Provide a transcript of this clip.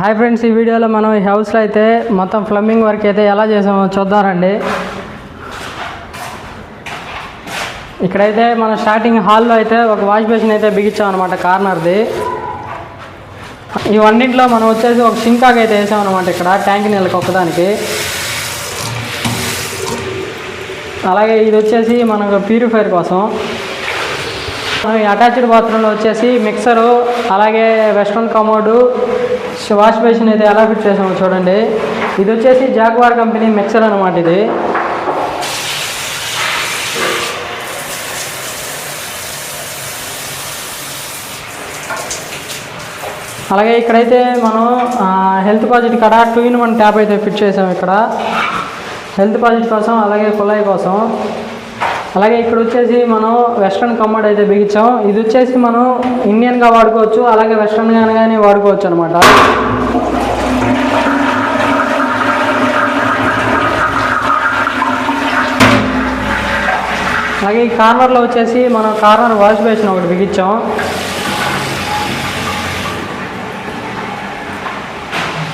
Hi friends, ఈ వీడియోలో మనం ఈ హౌస్లో అయితే మొత్తం ప్లంబింగ్ వర్క్ అయితే ఎలా చేసామో చూద్దామండి. ఇక్కడైతే మనం స్టార్టింగ్ హాల్లో అయితే ఒక వాష్ బేసిన్ అయితే బిగించాం అనమాట, కార్నర్ది. ఇవన్నింటిలో మనం వచ్చేసి ఒక సింకాగ్ అయితే వేసాం అనమాట ఇక్కడ ట్యాంక్ నీళ్ళకి ఒక్కదానికి. అలాగే ఇది వచ్చేసి మనకు ప్యూరిఫైర్ కోసం. ఈ అటాచ్డ్ బాత్రూంలో వచ్చేసి మిక్సరు, అలాగే వెస్ట్రన్ కమోడు, వాష్ బేసిన్ అయితే ఎలా ఫిట్ చేసామో చూడండి. ఇది వచ్చేసి జాగ్వార్ కంపెనీ మిక్సర్ అనమాట ఇది. అలాగే ఇక్కడైతే మనం హెల్త్ పాజిట్ కాడ 2-in-1 ట్యాప్ అయితే ఫిట్ చేసాం ఇక్కడ, హెల్త్ పాజిట్ కోసం అలాగే కుళాయి కోసం. అలాగే ఇక్కడ వచ్చేసి మనం వెస్ట్రన్ కమోడ్ అయితే బిగించాం. ఇది వచ్చేసి మనం ఇండియన్గా వాడుకోవచ్చు, అలాగే వెస్ట్రన్గా కానీ వాడుకోవచ్చు అనమాట. అలాగే ఈ కార్నర్లో వచ్చేసి మనం కార్నర్ వాష్ బేసిన్ ఒకటి బిగించాం.